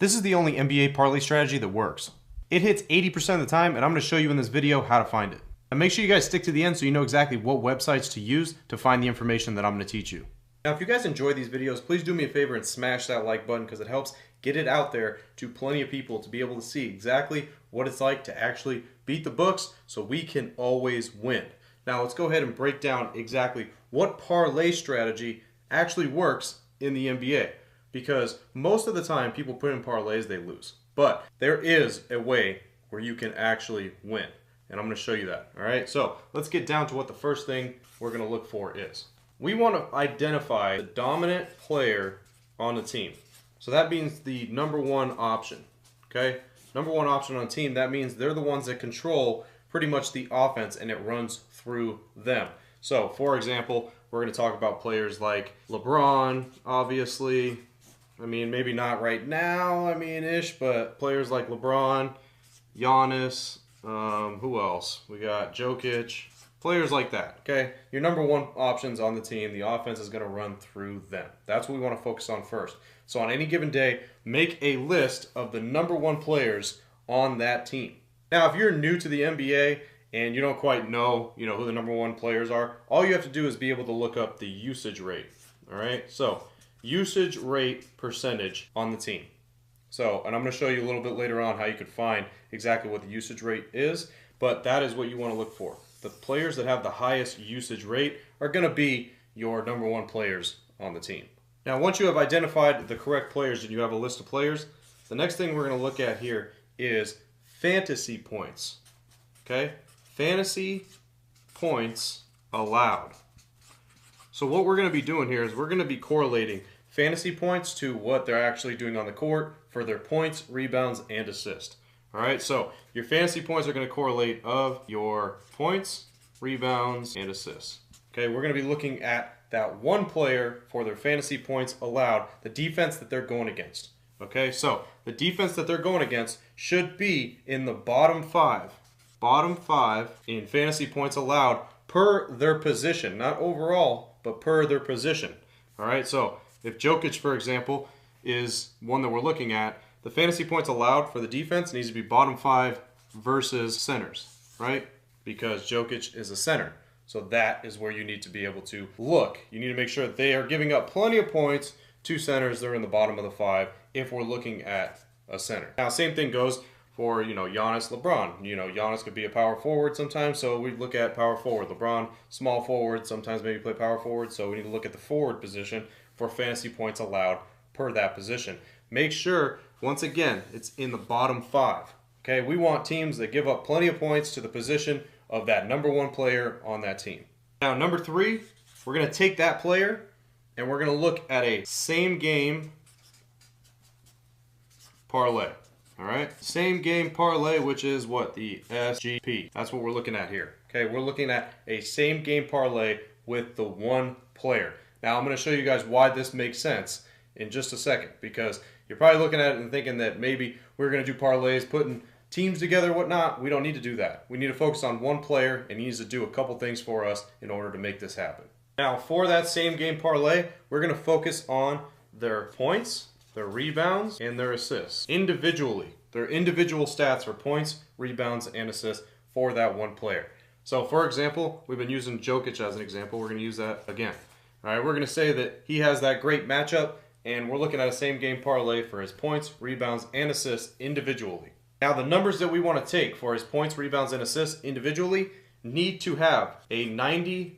This is the only NBA parlay strategy that works. It hits 80% of the time, and I'm going to show you in this video how to find it. And make sure you guys stick to the end so you know exactly what websites to use to find the information that I'm going to teach you. Now, if you guys enjoy these videos, please do me a favor and smash that like button because it helps get it out there to plenty of people to be able to see exactly what it's like to actually beat the books so we can always win. Now, let's go ahead and break down exactly what parlay strategy actually works in the NBA. Because most of the time people put in parlays, they lose. But there is a way where you can actually win. And I'm going to show you that. All right, so let's get down to what the first thing we're going to look for is. We want to identify the dominant player on the team. So that means the number one option. Okay, number one option on the team, that means they're the ones that control pretty much the offense and it runs through them. So, for example, we're going to talk about players like LeBron, obviously. I mean, maybe not right now, ish, but players like LeBron, Giannis, who else? We got Jokic, players like that, okay? Your number one options on the team, the offense is going to run through them. That's what we want to focus on first. So on any given day, make a list of the number one players on that team. Now, if you're new to the NBA and you don't quite know, who the number one players are, all you have to do is be able to look up the usage rate, all right? So usage rate percentage on the team. So, and I'm going to show you a little bit later on how you could find exactly what the usage rate is, but that is what you want to look for. The players that have the highest usage rate are going to be your number one players on the team. Now, once you have identified the correct players and you have a list of players, the next thing we're going to look at here is fantasy points. Okay? Fantasy points allowed. So what we're going to be doing here is we're going to be correlating fantasy points to what they're actually doing on the court for their points, rebounds, and assists. All right, so your fantasy points are going to correlate of your points, rebounds, and assists. Okay, we're going to be looking at that one player for their fantasy points allowed, the defense that they're going against. Okay, so the defense that they're going against should be in the bottom five in fantasy points allowed per their position, not overall, but per their position. All right, so if Jokic, for example, is one that we're looking at, the fantasy points allowed for the defense needs to be bottom five versus centers, right? Because Jokic is a center. So that is where you need to be able to look. You need to make sure that they are giving up plenty of points to centers that are in the bottom of the five if we're looking at a center. Now, same thing goes for, Giannis, LeBron. Giannis could be a power forward sometimes, so we look at power forward. LeBron, small forward, sometimes maybe play power forward, so we need to look at the forward position for fantasy points allowed per that position. Make sure, once again, it's in the bottom five. Okay, we want teams that give up plenty of points to the position of that number one player on that team. Now, number three, we're going to take that player and we're going to look at a same game parlay. All right, same game parlay, which is what? The SGP. That's what we're looking at here. Okay, we're looking at a same game parlay with the one player. Now, I'm going to show you guys why this makes sense in just a second, because you're probably looking at it and thinking that maybe we're going to do parlays, putting teams together, whatnot. We don't need to do that. We need to focus on one player, and he needs to do a couple things for us in order to make this happen. Now, for that same game parlay, we're going to focus on their points, their rebounds, and their assists. Individually, their individual stats for points, rebounds, and assists for that one player. So, for example, we've been using Jokic as an example. We're going to use that again. All right, we're going to say that he has that great matchup, and we're looking at a same game parlay for his points, rebounds, and assists individually. Now, the numbers that we want to take for his points, rebounds, and assists individually need to have a 90%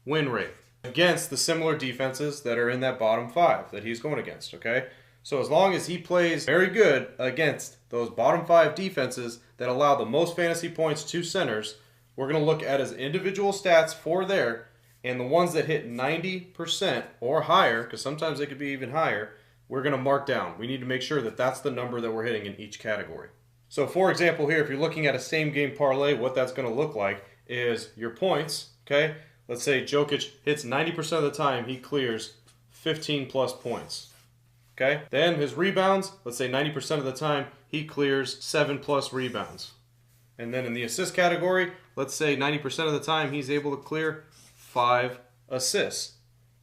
win rate against the similar defenses that are in that bottom five that he's going against, okay? So as long as he plays very good against those bottom five defenses that allow the most fantasy points to centers, we're going to look at his individual stats for there, and the ones that hit 90% or higher, because sometimes they could be even higher, we're going to mark down. We need to make sure that that's the number that we're hitting in each category. So for example here, if you're looking at a same game parlay, what that's going to look like is your points, okay? Let's say Jokic hits 90% of the time, he clears 15 plus points. Okay? Then his rebounds, let's say 90% of the time, he clears 7 plus rebounds. And then in the assist category, let's say 90% of the time, he's able to clear 5 assists.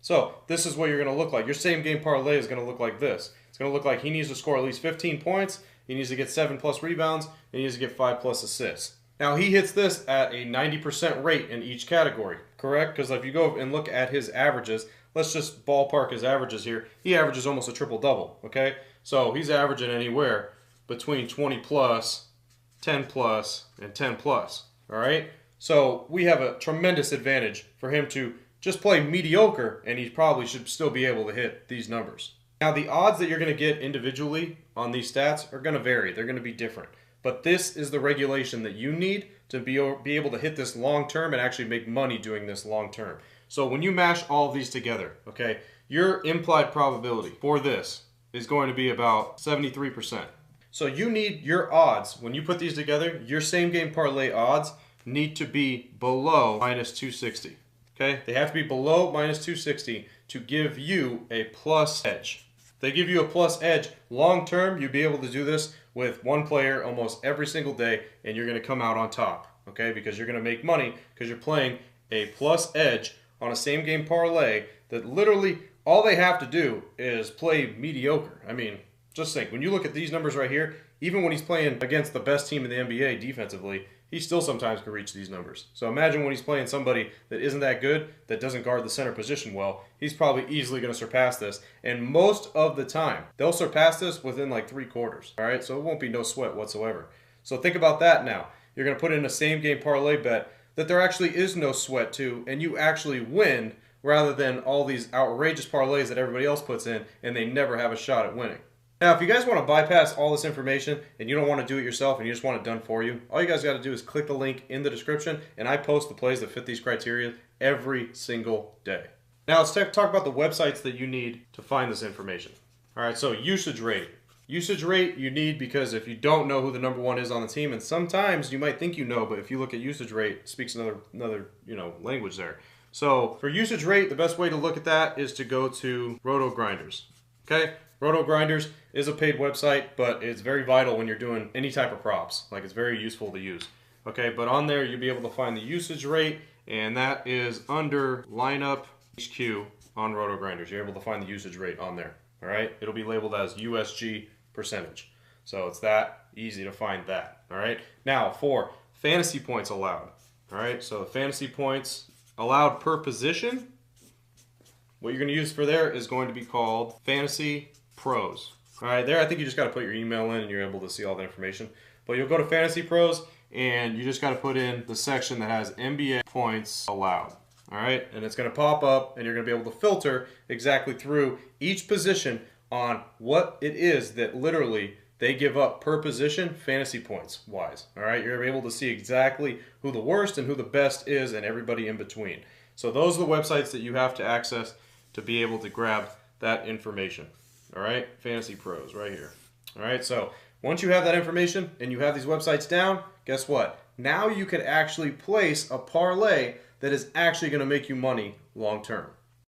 So this is what you're going to look like. Your same game parlay is going to look like this. It's going to look like he needs to score at least 15 points, he needs to get 7+ rebounds, and he needs to get 5+ assists. Now he hits this at a 90% rate in each category, correct? Because if you go and look at his averages, let's just ballpark his averages here. He averages almost a triple-double, okay? So he's averaging anywhere between 20+, 10+, and 10+, all right? So we have a tremendous advantage for him to just play mediocre, and he probably should still be able to hit these numbers. Now the odds that you're going to get individually on these stats are going to vary. They're going to be different. But this is the regulation that you need to be able to hit this long term and actually make money doing this long term. So when you mash all of these together, okay, your implied probability for this is going to be about 73%. So you need your odds, when you put these together, your same game parlay odds need to be below -260. Okay, they have to be below -260 to give you a plus edge. If they give you a plus edge long term, you'll be able to do this with one player almost every single day, and you're going to come out on top, okay? Because you're going to make money because you're playing a plus edge on a same game parlay that literally all they have to do is play mediocre. I mean, just think, when you look at these numbers right here, even when he's playing against the best team in the NBA defensively, he still sometimes can reach these numbers. So imagine when he's playing somebody that isn't that good, that doesn't guard the center position well, he's probably easily going to surpass this. And most of the time, they'll surpass this within like 3 quarters. All right, so it won't be no sweat whatsoever. So think about that now. You're going to put in a same game parlay bet that there actually is no sweat to, and you actually win rather than all these outrageous parlays that everybody else puts in and they never have a shot at winning. Now, if you guys want to bypass all this information and you don't want to do it yourself and you just want it done for you, all you guys got to do is click the link in the description, and I post the plays that fit these criteria every single day. Now, let's talk about the websites that you need to find this information. All right, so usage rate. Usage rate you need because if you don't know who the #1 is on the team, and sometimes you might think you know, but if you look at usage rate, it speaks another language there. So for usage rate, the best way to look at that is to go to Roto Grinders. Okay, Roto Grinders is a paid website, but it's very vital when you're doing any type of props. Like, it's very useful to use. Okay, but on there you'll be able to find the usage rate, and that is under lineup HQ on Roto Grinders. You're able to find the usage rate on there. All right, it'll be labeled as USG percentage. So it's that easy to find that. All right, now for fantasy points allowed. All right, so the fantasy points allowed per position, what you're going to use for there is going to be called Fantasy Pros. All right, there I think you just got to put your email in and you're able to see all the information. But you'll go to Fantasy Pros and you just got to put in the section that has NBA points allowed. All right, and it's going to pop up and you're going to be able to filter exactly through each position on what it is that literally they give up per position fantasy points wise. All right, you're able to see exactly who the worst and who the best is and everybody in between. So those are the websites that you have to access to be able to grab that information. All right, Fantasy Pros right here. All right, so once you have that information and you have these websites down, guess what? Now you can actually place a parlay that is actually going to make you money long term.